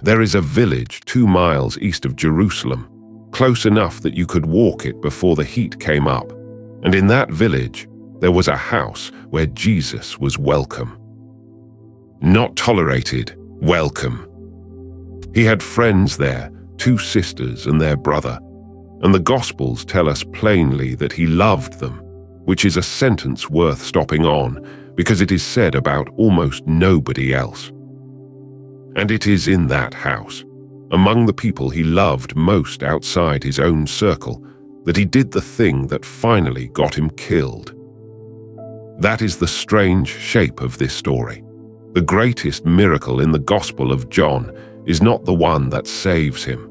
There is a village 2 miles east of Jerusalem, close enough that you could walk it before the heat came up. And in that village, there was a house where Jesus was welcome. Not tolerated, welcome. He had friends there, 2 sisters and their brother, and the Gospels tell us plainly that he loved them, which is a sentence worth stopping on because it is said about almost nobody else. And it is in that house, among the people he loved most outside his own circle, that he did the thing that finally got him killed. That is the strange shape of this story. The greatest miracle in the Gospel of John is not the one that saves him.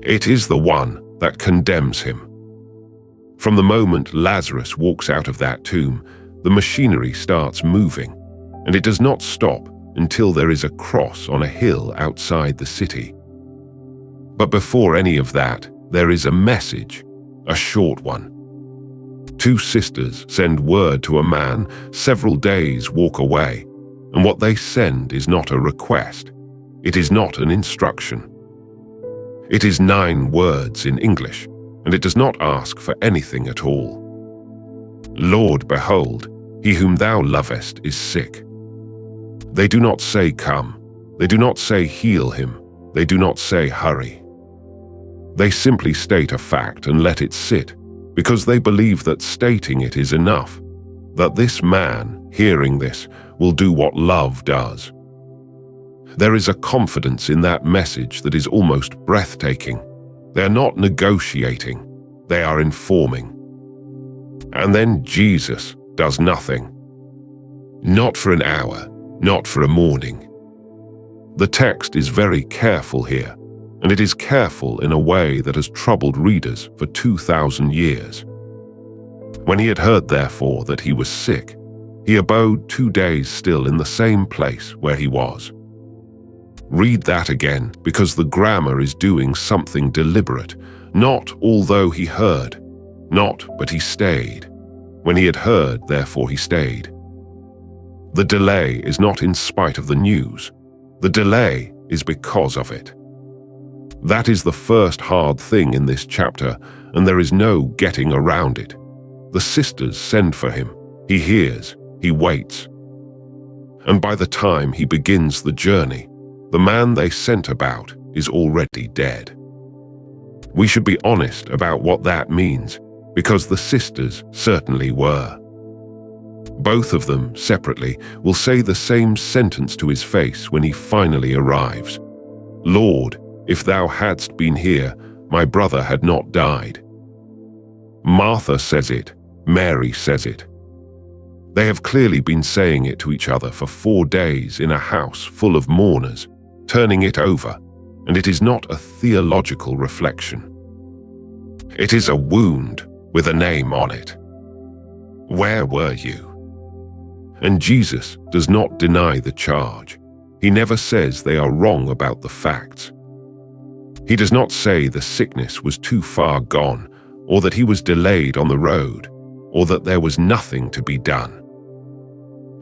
It is the one that condemns him. From the moment Lazarus walks out of that tomb, the machinery starts moving, and it does not stop until there is a cross on a hill outside the city. But before any of that, there is a message, a short one. 2 sisters send word to a man several days' walk away, and what they send is not a request. It is not an instruction. It is 9 words in English, and it does not ask for anything at all. Lord, behold, he whom thou lovest is sick. They do not say come. They do not say heal him. They do not say hurry. They simply state a fact and let it sit, because they believe that stating it is enough, that this man, hearing this, will do what love does. There is a confidence in that message that is almost breathtaking. They are not negotiating, they are informing. And then Jesus does nothing. Not for an hour, not for a morning. The text is very careful here, and it is careful in a way that has troubled readers for 2,000 years. When he had heard, therefore, that he was sick, he abode 2 days still in the same place where he was. Read that again, because the grammar is doing something deliberate. Not although he heard, not but he stayed. When he had heard, therefore he stayed. The delay is not in spite of the news. The delay is because of it. That is the first hard thing in this chapter, and there is no getting around it. The sisters send for him. He hears. He waits. And by the time he begins the journey, the man they sent about is already dead. We should be honest about what that means, because the sisters certainly were. Both of them, separately, will say the same sentence to his face when he finally arrives. Lord, if thou hadst been here, my brother had not died. Martha says it, Mary says it. They have clearly been saying it to each other for 4 days in a house full of mourners, turning it over, and it is not a theological reflection. It is a wound with a name on it. Where were you? And Jesus does not deny the charge. He never says they are wrong about the facts. He does not say the sickness was too far gone, or that he was delayed on the road, or that there was nothing to be done.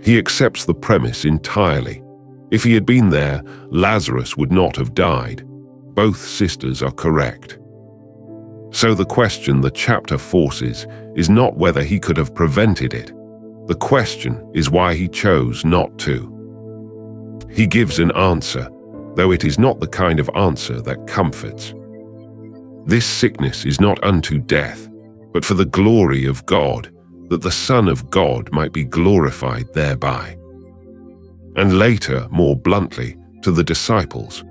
He accepts the premise entirely. If he had been there, Lazarus would not have died. Both sisters are correct. So the question the chapter forces is not whether he could have prevented it. The question is why he chose not to. He gives an answer, though it is not the kind of answer that comforts. This sickness is not unto death, but for the glory of God, that the Son of God might be glorified thereby. And later, more bluntly, to the disciples,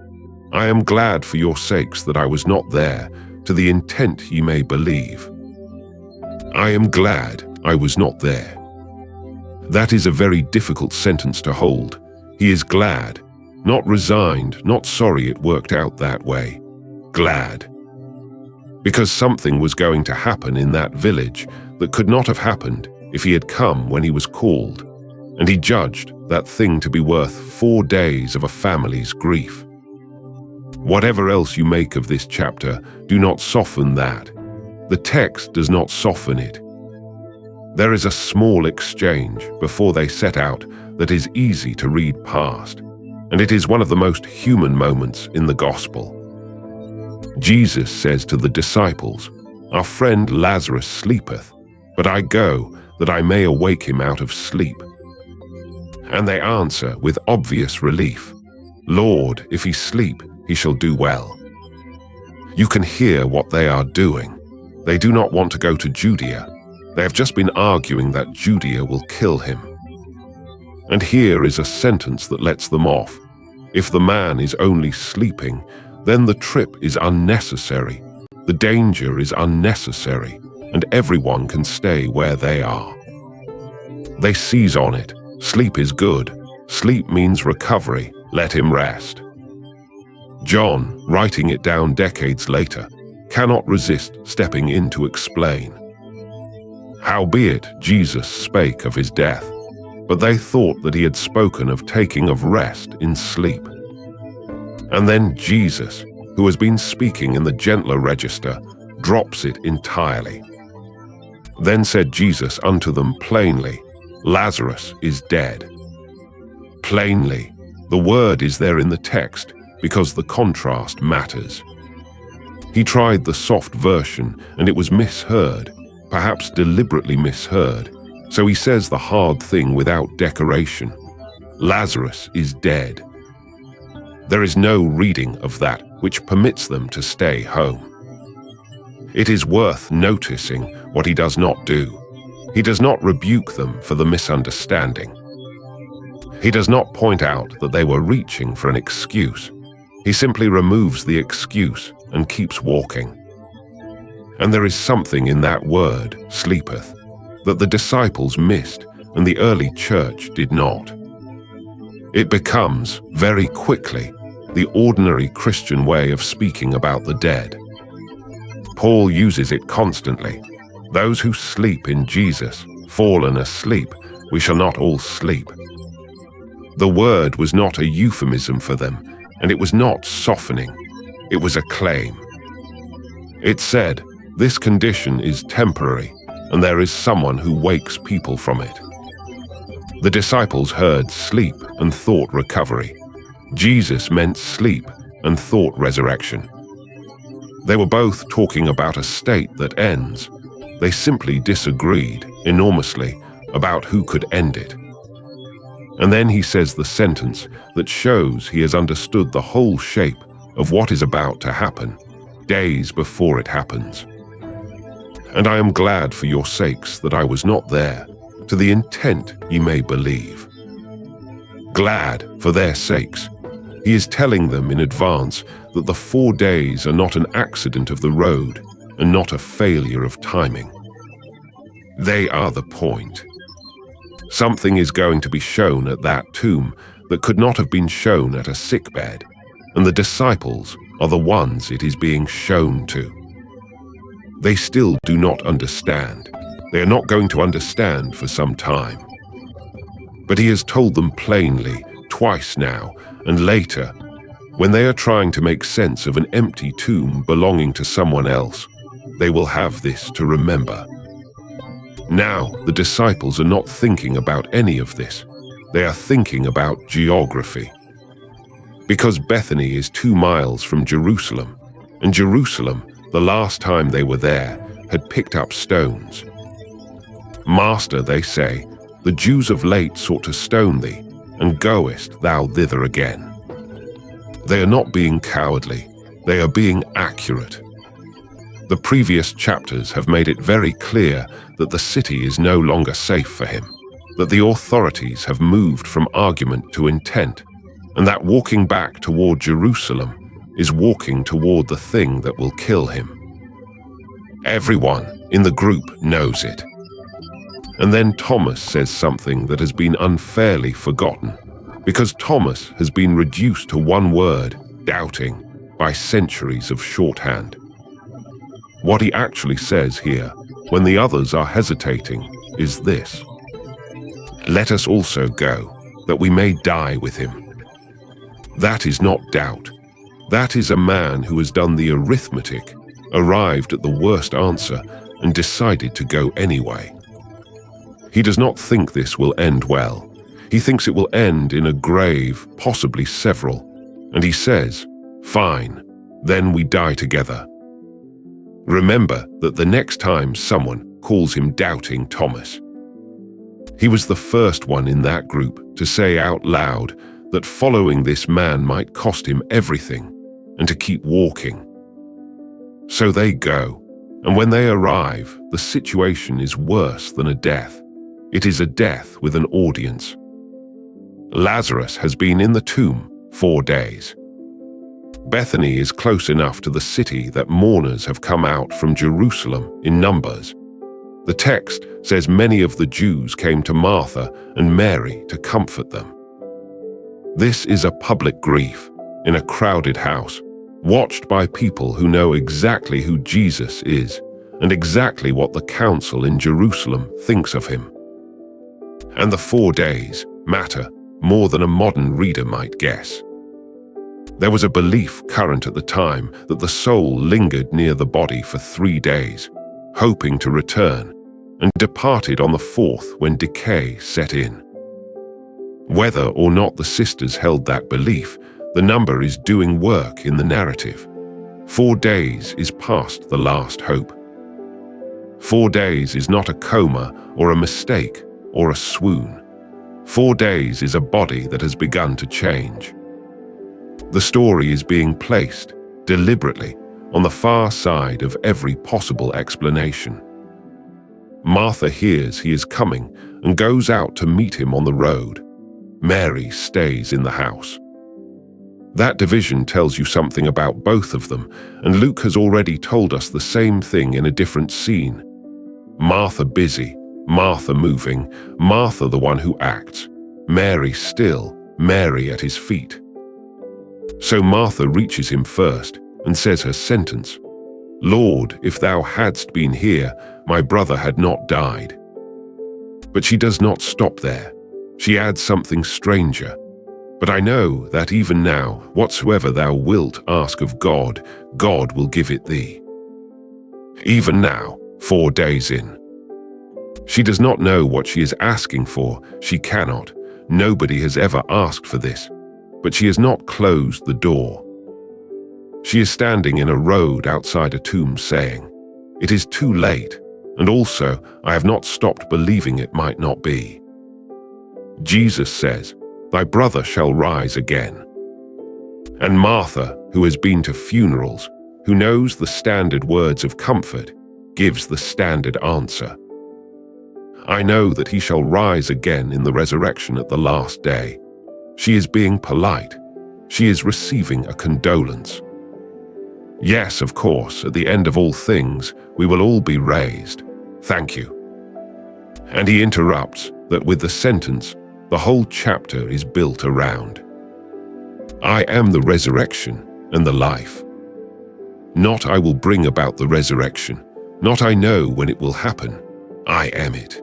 I am glad for your sakes that I was not there, to the intent ye may believe. I am glad I was not there. That is a very difficult sentence to hold. He is glad, not resigned, not sorry it worked out that way. Glad. Because something was going to happen in that village that could not have happened if he had come when he was called, and he judged that thing to be worth 4 days of a family's grief. Whatever else you make of this chapter, do not soften that. The text does not soften it. There is a small exchange before they set out that is easy to read past, and it is one of the most human moments in the gospel. Jesus says to the disciples, "Our friend Lazarus sleepeth, but I go that I may awake him out of sleep." And they answer with obvious relief, "Lord, if he sleep, he shall do well." You can hear what they are doing. They do not want to go to Judea. They have just been arguing that Judea will kill him. And here is a sentence that lets them off. If the man is only sleeping, then the trip is unnecessary. The danger is unnecessary, and everyone can stay where they are. They seize on it. Sleep is good. Sleep means recovery. Let him rest. John, writing it down decades later, cannot resist stepping in to explain. Howbeit Jesus spake of his death, but they thought that he had spoken of taking of rest in sleep. And then Jesus, who has been speaking in the gentler register, drops it entirely. Then said Jesus unto them plainly, Lazarus is dead. Plainly, the word is there in the text because the contrast matters. He tried the soft version and it was misheard, perhaps deliberately misheard, so he says the hard thing without decoration. Lazarus is dead. There is no reading of that which permits them to stay home. It is worth noticing what he does not do. He does not rebuke them for the misunderstanding. He does not point out that they were reaching for an excuse. He simply removes the excuse and keeps walking. And there is something in that word, sleepeth, that the disciples missed and the early church did not. It becomes, very quickly, the ordinary Christian way of speaking about the dead. Paul uses it constantly. Those who sleep in Jesus, fallen asleep, we shall not all sleep. The word was not a euphemism for them, and it was not softening. It was a claim. It said, this condition is temporary, and there is someone who wakes people from it. The disciples heard sleep and thought recovery. Jesus meant sleep and thought resurrection. They were both talking about a state that ends. They simply disagreed enormously about who could end it. And then he says the sentence that shows he has understood the whole shape of what is about to happen, days before it happens. And I am glad for your sakes that I was not there, to the intent ye may believe. Glad for their sakes. He is telling them in advance that the 4 days are not an accident of the road and not a failure of timing. They are the point. Something is going to be shown at that tomb that could not have been shown at a sickbed, and the disciples are the ones it is being shown to. They still do not understand. They are not going to understand for some time. But he has told them plainly, twice now, and later, when they are trying to make sense of an empty tomb belonging to someone else, they will have this to remember. Now, the disciples are not thinking about any of this. They are thinking about geography. Because Bethany is 2 miles from Jerusalem, and Jerusalem, the last time they were there, had picked up stones. Master, they say, the Jews of late sought to stone thee, and goest thou thither again. They are not being cowardly, they are being accurate. The previous chapters have made it very clear that the city is no longer safe for him, that the authorities have moved from argument to intent, and that walking back toward Jerusalem is walking toward the thing that will kill him. Everyone in the group knows it. And then Thomas says something that has been unfairly forgotten, because Thomas has been reduced to one word, doubting, by centuries of shorthand. What he actually says here, when the others are hesitating, is this: let us also go, that we may die with him. That is not doubt. That is a man who has done the arithmetic, arrived at the worst answer, and decided to go anyway. He does not think this will end well. He thinks it will end in a grave, possibly several, and he says, "Fine, then we die together." Remember that the next time someone calls him Doubting Thomas, he was the first one in that group to say out loud that following this man might cost him everything and to keep walking. So they go, and when they arrive, the situation is worse than a death. It is a death with an audience. Lazarus has been in the tomb 4 days. Bethany is close enough to the city that mourners have come out from Jerusalem in numbers. The text says many of the Jews came to Martha and Mary to comfort them. This is a public grief in a crowded house, watched by people who know exactly who Jesus is and exactly what the council in Jerusalem thinks of him. And the 4 days matter more than a modern reader might guess. There was a belief current at the time that the soul lingered near the body for 3 days, hoping to return, and departed on the 4th when decay set in. Whether or not the sisters held that belief, the number is doing work in the narrative. 4 days is past the last hope. 4 days is not a coma or a mistake or a swoon. 4 days is a body that has begun to change. The story is being placed, deliberately, on the far side of every possible explanation. Martha hears he is coming and goes out to meet him on the road. Mary stays in the house. That division tells you something about both of them, and Luke has already told us the same thing in a different scene. Martha busy, Martha moving, Martha the one who acts, Mary still, Mary at his feet. So Martha reaches him first and says her sentence, "Lord, if thou hadst been here, my brother had not died." But she does not stop there. She adds something stranger. "But I know that even now, whatsoever thou wilt ask of God, God will give it thee." Even now, 4 days in. She does not know what she is asking for. She cannot. Nobody has ever asked for this. But she has not closed the door. She is standing in a road outside a tomb saying, "It is too late, and also I have not stopped believing it might not be." Jesus says, "Thy brother shall rise again." And Martha, who has been to funerals, who knows the standard words of comfort, gives the standard answer. "I know that he shall rise again in the resurrection at the last day." She is being polite. She is receiving a condolence. Yes, of course, at the end of all things, we will all be raised. Thank you. And he interrupts that with the sentence, the whole chapter is built around. "I am the resurrection and the life. Not I will bring about the resurrection, not I know when it will happen. I am it."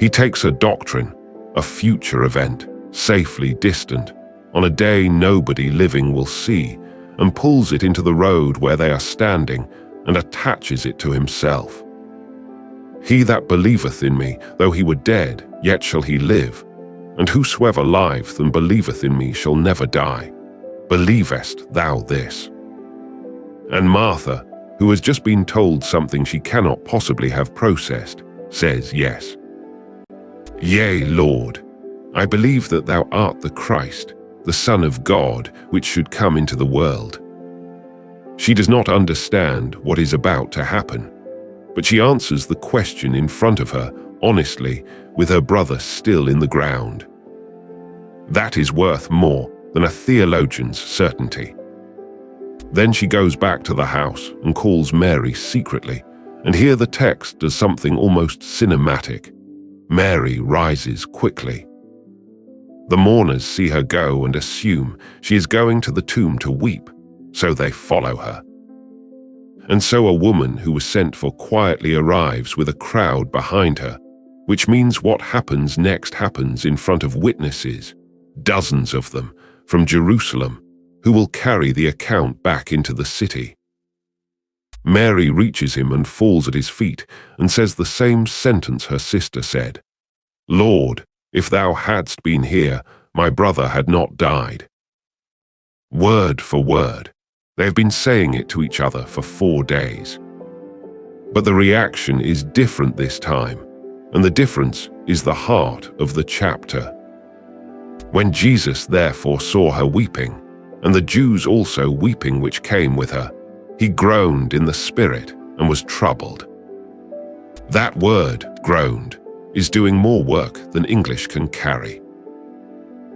He takes a doctrine, a future event, safely distant, on a day nobody living will see, and pulls it into the road where they are standing and attaches it to himself. "He that believeth in me, though he were dead, yet shall he live. And whosoever liveth and believeth in me shall never die. Believest thou this?" And Martha, who has just been told something she cannot possibly have processed, says yes. "Yea, Lord, I believe that thou art the Christ, the Son of God, which should come into the world." She does not understand what is about to happen, but she answers the question in front of her, honestly, with her brother still in the ground. That is worth more than a theologian's certainty. Then she goes back to the house and calls Mary secretly, and here the text does something almost cinematic. Mary rises quickly. The mourners see her go and assume she is going to the tomb to weep, so they follow her. And so a woman who was sent for quietly arrives with a crowd behind her, which means what happens next happens in front of witnesses, dozens of them, from Jerusalem, who will carry the account back into the city. Mary reaches him and falls at his feet and says the same sentence her sister said, "Lord, If thou hadst been here, my brother had not died." Word for word. They have been saying it to each other for 4 days. But the reaction is different this time, and the difference is the heart of the chapter. When Jesus therefore saw her weeping, and the Jews also weeping which came with her, he groaned in the spirit and was troubled. That word, groaned, is doing more work than English can carry.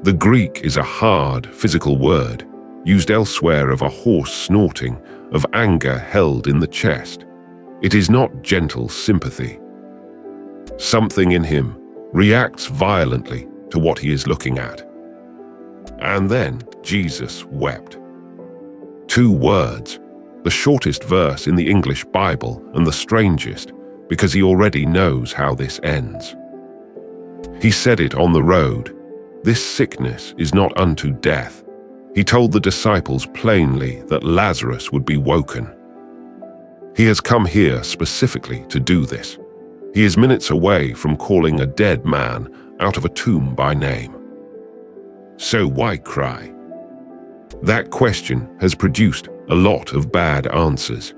The Greek is a hard, physical word, used elsewhere of a hoarse snorting, of anger held in the chest. It is not gentle sympathy. Something in him reacts violently to what he is looking at. And then Jesus wept. 2 words, the shortest verse in the English Bible and the strangest, because he already knows how this ends. He said it on the road, "This sickness is not unto death." He told the disciples plainly that Lazarus would be woken. He has come here specifically to do this. He is minutes away from calling a dead man out of a tomb by name. So why cry? That question has produced a lot of bad answers.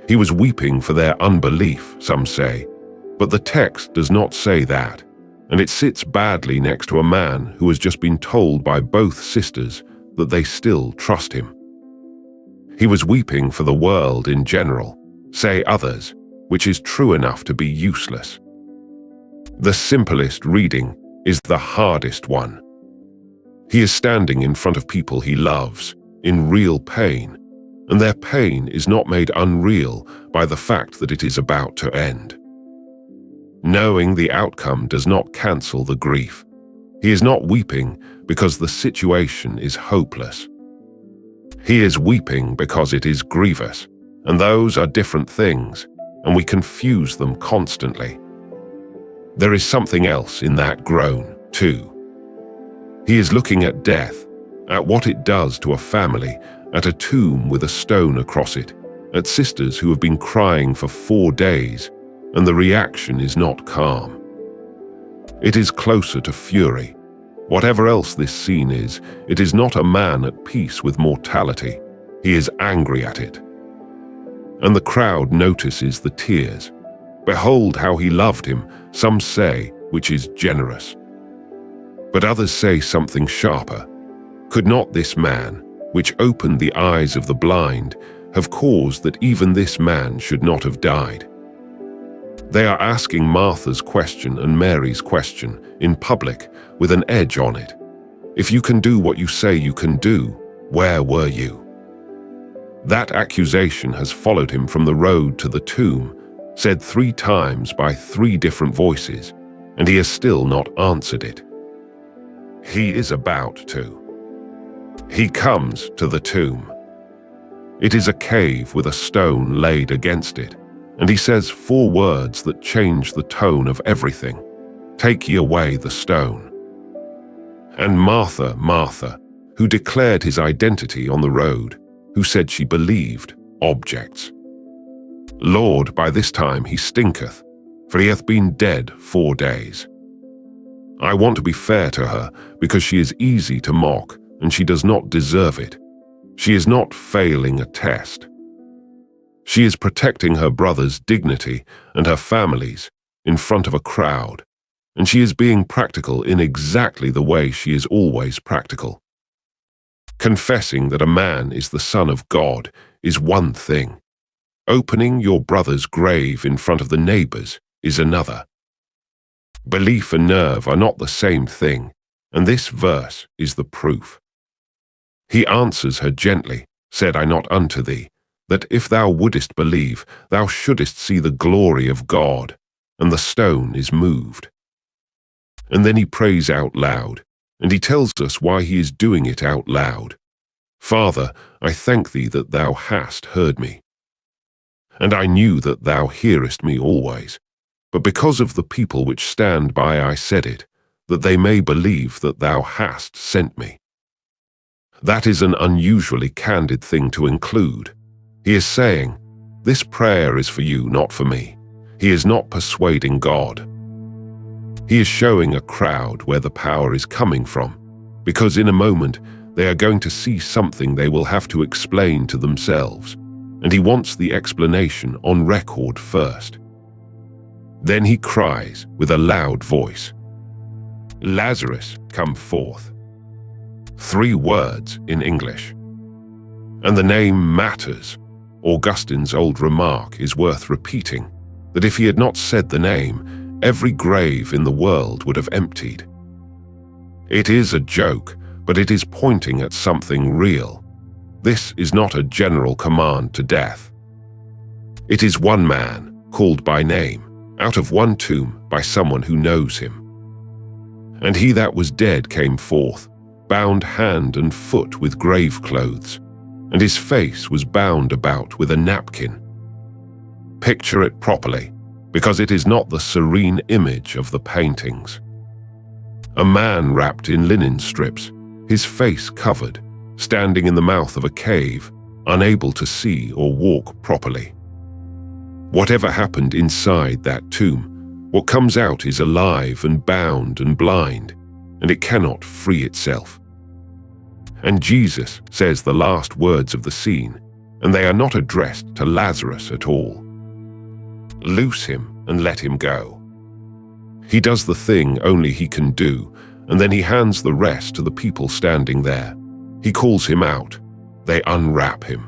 He was weeping for their unbelief, some say, but the text does not say that, and it sits badly next to a man who has just been told by both sisters that they still trust him. He was weeping for the world in general, say others, which is true enough to be useless. The simplest reading is the hardest one. He is standing in front of people he loves, in real pain, and their pain is not made unreal by the fact that it is about to end. Knowing the outcome does not cancel the grief. He is not weeping because the situation is hopeless. He is weeping because it is grievous, and those are different things, and we confuse them constantly. There is something else in that groan, too. He is looking at death, at what it does to a family, at a tomb with a stone across it, at sisters who have been crying for 4 days, and the reaction is not calm. It is closer to fury. Whatever else this scene is, it is not a man at peace with mortality. He is angry at it. And the crowd notices the tears. Behold how he loved him, some say, which is generous. But others say something sharper. Could not this man, which opened the eyes of the blind, have caused that even this man should not have died? They are asking Martha's question and Mary's question in public with an edge on it. If you can do what you say you can do, where were you? That accusation has followed him from the road to the tomb, said 3 times by 3 different voices, and he has still not answered it. He is about to. He comes to the tomb. It is a cave with a stone laid against it, and he says 4 words that change the tone of everything. Take ye away the stone. And Martha, Martha, who declared his identity on the road, who said she believed, objects. Lord, by this time he stinketh, for he hath been dead 4 days. I want to be fair to her, because she is easy to mock, and she does not deserve it. She is not failing a test. She is protecting her brother's dignity and her family's in front of a crowd, and she is being practical in exactly the way she is always practical. Confessing that a man is the Son of God is one thing. Opening your brother's grave in front of the neighbors is another. Belief and nerve are not the same thing, and this verse is the proof. He answers her gently, said I not unto thee, that if thou wouldest believe, thou shouldest see the glory of God, and the stone is moved. And then he prays out loud, and he tells us why he is doing it out loud. Father, I thank thee that thou hast heard me. And I knew that thou hearest me always, but because of the people which stand by I said it, that they may believe that thou hast sent me. That is an unusually candid thing to include. He is saying, this prayer is for you, not for me. He is not persuading God. He is showing a crowd where the power is coming from, because in a moment they are going to see something they will have to explain to themselves, and he wants the explanation on record first. Then he cries with a loud voice, "Lazarus, come forth." 3 words in English. And the name matters. Augustine's old remark is worth repeating, that if he had not said the name, every grave in the world would have emptied. It is a joke, but it is pointing at something real. This is not a general command to death. It is one man, called by name, out of one tomb by someone who knows him. And he that was dead came forth, bound hand and foot with grave clothes, and his face was bound about with a napkin. Picture it properly, because it is not the serene image of the paintings. A man wrapped in linen strips, his face covered, standing in the mouth of a cave, unable to see or walk properly. Whatever happened inside that tomb, what comes out is alive and bound and blind, and it cannot free itself. And Jesus says the last words of the scene, and they are not addressed to Lazarus at all. Loose him and let him go. He does the thing only he can do, and then he hands the rest to the people standing there. He calls him out. They unwrap him.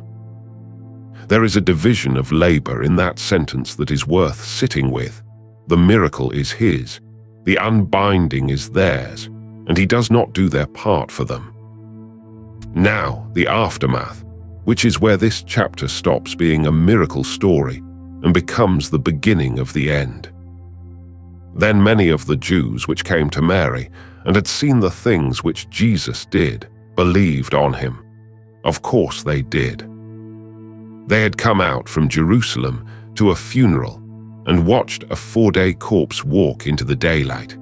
There is a division of labor in that sentence that is worth sitting with. The miracle is his, the unbinding is theirs, and he does not do their part for them. Now, the aftermath, which is where this chapter stops being a miracle story and becomes the beginning of the end. Then many of the Jews which came to Mary and had seen the things which Jesus did, believed on him. Of course they did. They had come out from Jerusalem to a funeral and watched a 4-day corpse walk into the daylight.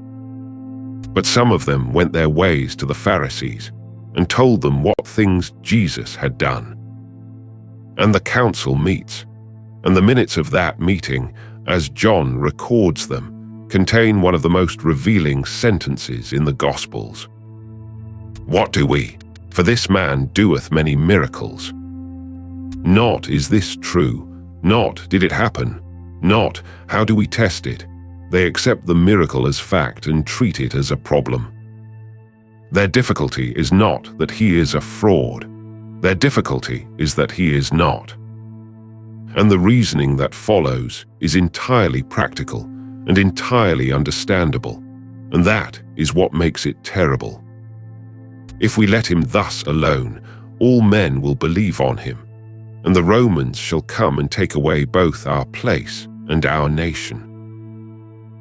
But some of them went their ways to the Pharisees and told them what things Jesus had done. And the council meets, and the minutes of that meeting, as John records them, contain one of the most revealing sentences in the Gospels. What do we? For this man doeth many miracles. Not is this true, not did it happen, not how do we test it. They accept the miracle as fact and treat it as a problem. Their difficulty is not that he is a fraud. Their difficulty is that he is not. And the reasoning that follows is entirely practical and entirely understandable, and that is what makes it terrible. If we let him thus alone, all men will believe on him, and the Romans shall come and take away both our place and our nation.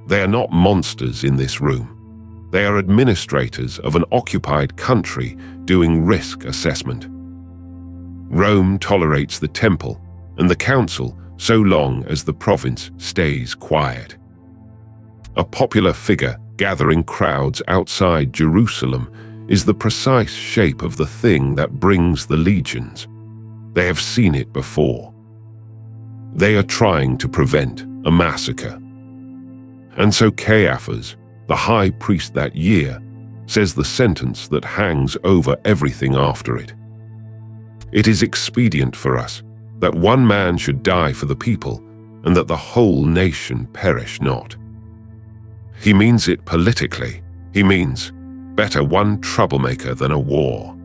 They are not monsters in this room. They are administrators of an occupied country doing risk assessment. Rome tolerates the temple and the council so long as the province stays quiet. A popular figure gathering crowds outside Jerusalem is the precise shape of the thing that brings the legions. They have seen it before. They are trying to prevent a massacre. And so Caiaphas, the high priest that year, says the sentence that hangs over everything after it. It is expedient for us that one man should die for the people, and that the whole nation perish not. He means it politically. He means, better one troublemaker than a war.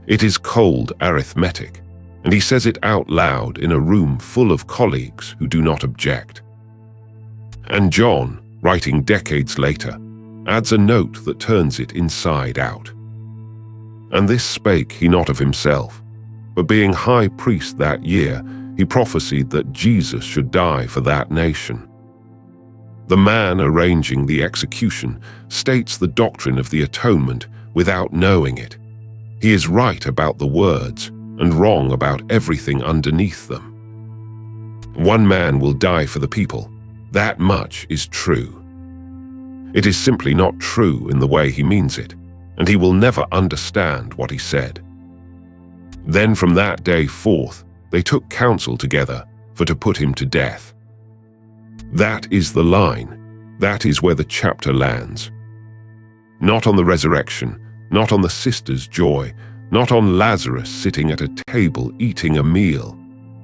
It is cold arithmetic, and he says it out loud in a room full of colleagues who do not object. And John, writing decades later, adds a note that turns it inside out. And this spake he not of himself, but being high priest that year, he prophesied that Jesus should die for that nation. The man arranging the execution states the doctrine of the atonement without knowing it. He is right about the words and wrong about everything underneath them. One man will die for the people. That much is true. It is simply not true in the way he means it, and he will never understand what he said. Then from that day forth, they took counsel together for to put him to death. That is the line. That is where the chapter lands. Not on the resurrection, not on the sisters' joy, not on Lazarus sitting at a table eating a meal,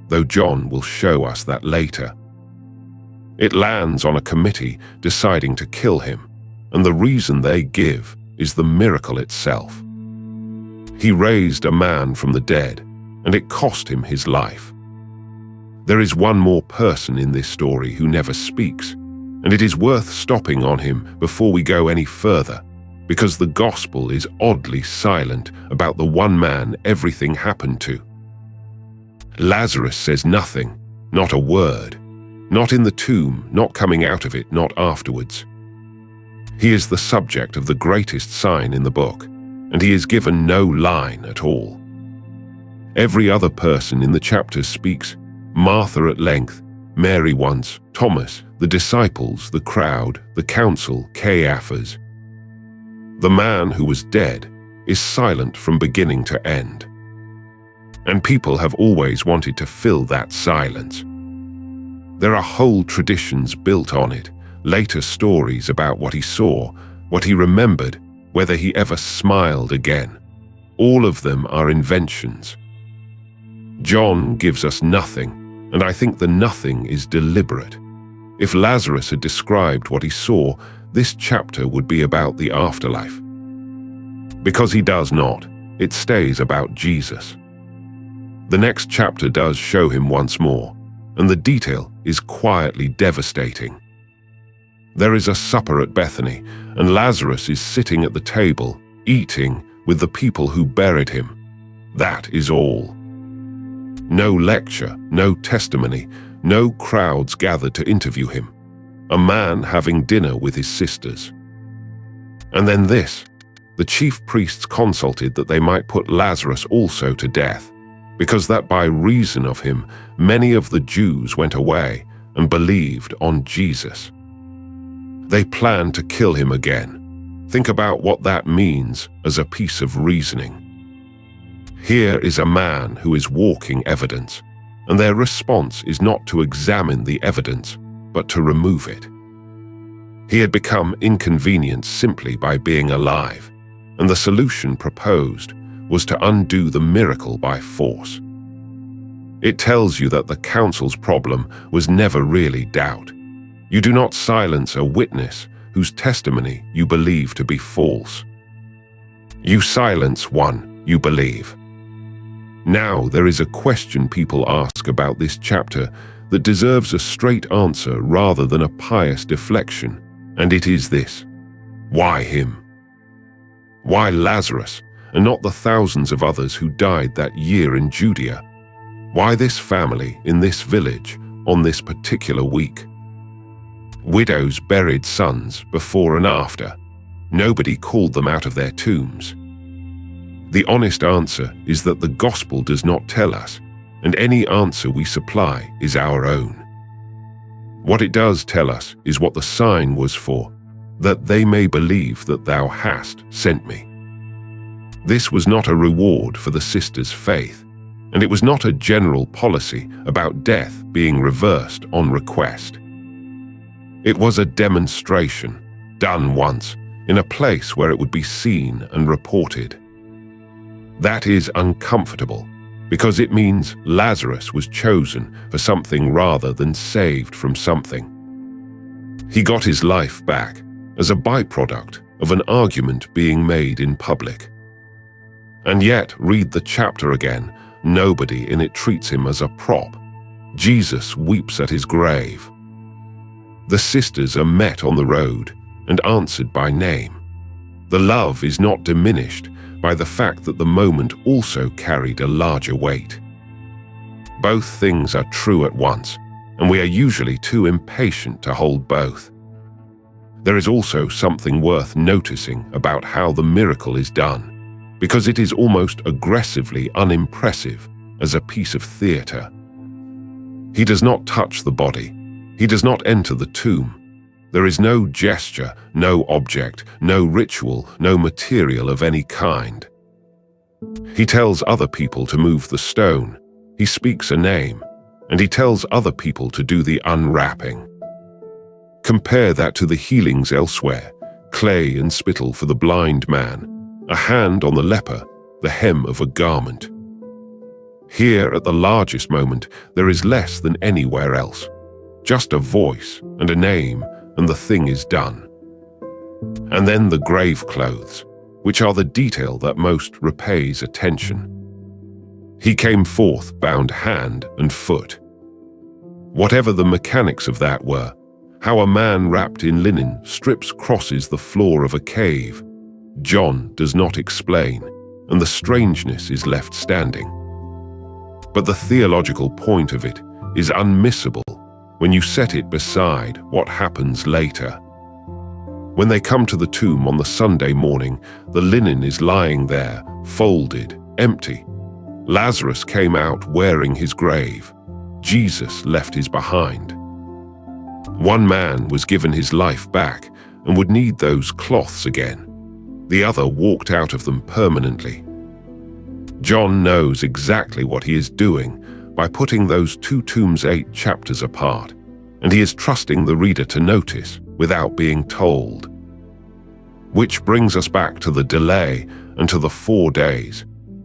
though John will show us that later. It lands on a committee deciding to kill him, and the reason they give is the miracle itself. He raised a man from the dead, and it cost him his life. There is one more person in this story who never speaks, and it is worth stopping on him before we go any further, because the gospel is oddly silent about the one man everything happened to. Lazarus says nothing, not a word, not in the tomb, not coming out of it, not afterwards. He is the subject of the greatest sign in the book, and he is given no line at all. Every other person in the chapter speaks: Martha at length, Mary once, Thomas, the disciples, the crowd, the council, Caiaphas. The man who was dead is silent from beginning to end. And people have always wanted to fill that silence. There are whole traditions built on it, later stories about what he saw, what he remembered, whether he ever smiled again. All of them are inventions. John gives us nothing, and I think the nothing is deliberate. If Lazarus had described what he saw, this chapter would be about the afterlife. Because he does not, it stays about Jesus. The next chapter does show him once more, and the detail is quietly devastating. There is a supper at Bethany, and Lazarus is sitting at the table, eating with the people who buried him. That is all. No lecture, no testimony, no crowds gathered to interview him. A man having dinner with his sisters. And then this: the chief priests consulted that they might put Lazarus also to death, because that by reason of him many of the Jews went away and believed on Jesus. They planned to kill him again. Think about what that means as a piece of reasoning. Here is a man who is walking evidence, and their response is not to examine the evidence, but to remove it. He had become inconvenient simply by being alive, and the solution proposed was to undo the miracle by force. It tells you that the council's problem was never really doubt. You do not silence a witness whose testimony you believe to be false. You silence one you believe. Now there is a question people ask about this chapter that deserves a straight answer rather than a pious deflection, and it is this: why him? Why Lazarus, and not the thousands of others who died that year in Judea? Why this family in this village on this particular week? Widows buried sons before and after. Nobody called them out of their tombs. The honest answer is that the gospel does not tell us, and any answer we supply is our own. What it does tell us is what the sign was for, that they may believe that thou hast sent me. This was not a reward for the sisters' faith, and it was not a general policy about death being reversed on request. It was a demonstration, done once, in a place where it would be seen and reported. That is uncomfortable, because it means Lazarus was chosen for something rather than saved from something. He got his life back as a byproduct of an argument being made in public. And yet, read the chapter again, nobody in it treats him as a prop. Jesus weeps at his grave. The sisters are met on the road and answered by name. The love is not diminished by the fact that the moment also carried a larger weight. Both things are true at once, and we are usually too impatient to hold both. There is also something worth noticing about how the miracle is done, because it is almost aggressively unimpressive as a piece of theater. He does not touch the body. He does not enter the tomb. There is no gesture, no object, no ritual, no material of any kind. He tells other people to move the stone. He speaks a name, and he tells other people to do the unwrapping. Compare that to the healings elsewhere: clay and spittle for the blind man, a hand on the leper, the hem of a garment. Here, at the largest moment, there is less than anywhere else. Just a voice and a name, and the thing is done. And then the grave clothes, which are the detail that most repays attention. He came forth bound hand and foot. Whatever the mechanics of that were, how a man wrapped in linen strips crosses the floor of a cave, John does not explain, and the strangeness is left standing. But the theological point of it is unmissable when you set it beside what happens later. When they come to the tomb on the Sunday morning, the linen is lying there, folded, empty. Lazarus came out wearing his grave. Jesus left his behind. One man was given his life back and would need those cloths again. The other walked out of them permanently. John knows exactly what he is doing by putting those two tombs 8 chapters apart, and he is trusting the reader to notice without being told. Which brings us back to the delay and to the 4 days,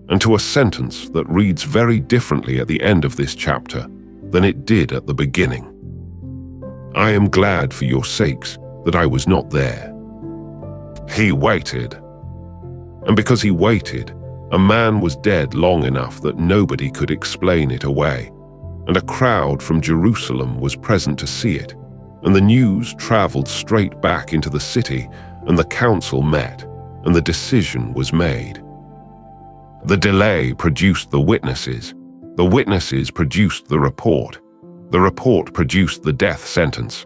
and to a sentence that reads very differently at the end of this chapter than it did at the beginning. I am glad for your sakes that I was not there. He waited. And because he waited, a man was dead long enough that nobody could explain it away, and a crowd from Jerusalem was present to see it, and the news traveled straight back into the city, and the council met, and the decision was made. The delay produced the witnesses produced the report produced the death sentence.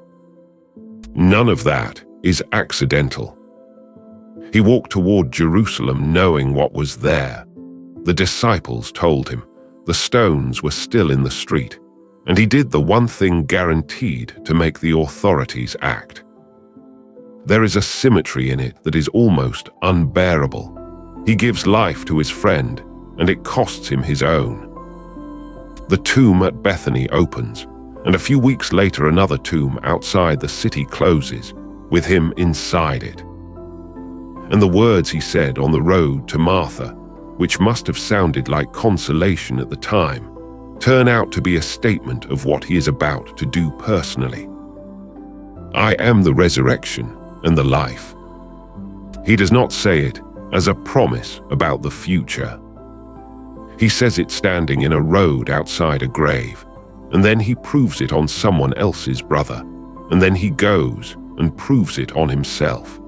None of that is accidental. He walked toward Jerusalem knowing what was there. The disciples told him. The stones were still in the street, and he did the one thing guaranteed to make the authorities act. There is a symmetry in it that is almost unbearable. He gives life to his friend, and it costs him his own. The tomb at Bethany opens, and a few weeks later another tomb outside the city closes, with him inside it. And the words he said on the road to Martha, which must have sounded like consolation at the time, turn out to be a statement of what he is about to do personally. I am the resurrection and the life. He does not say it as a promise about the future. He says it standing in a road outside a grave, and then he proves it on someone else's brother, and then he goes and proves it on himself.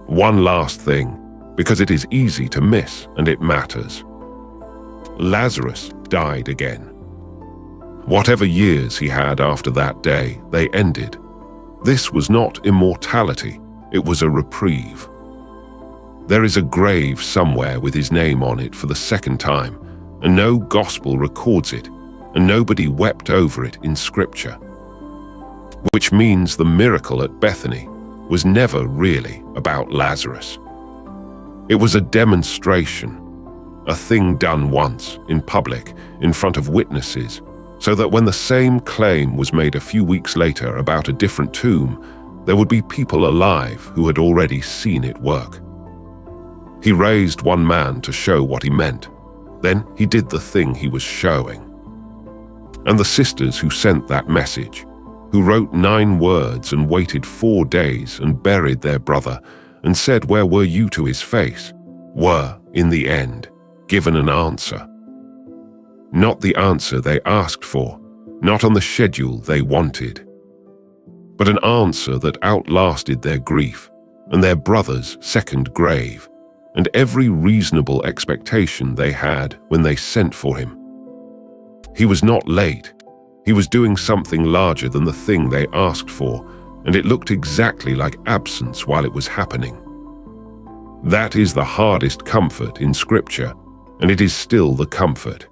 One last thing, because it is easy to miss and it matters. Lazarus died again. Whatever years he had after that day, they ended. This was not immortality, it was a reprieve. There is a grave somewhere with his name on it for the second time, and no gospel records it, and nobody wept over it in Scripture. Which means the miracle at Bethany was never really about Lazarus. It was a demonstration, a thing done once, in public, in front of witnesses, so that when the same claim was made a few weeks later about a different tomb, there would be people alive who had already seen it work. He raised one man to show what he meant. Then he did the thing he was showing. And the sisters who sent that message, who wrote 9 words and waited 4 days and buried their brother and said, "Where were you to his face?" were, in the end, given an answer. Not the answer they asked for, not on the schedule they wanted, but an answer that outlasted their grief and their brother's second grave, and every reasonable expectation they had when they sent for him. He was not late. He was doing something larger than the thing they asked for, and it looked exactly like absence while it was happening. That is the hardest comfort in Scripture, and it is still the comfort.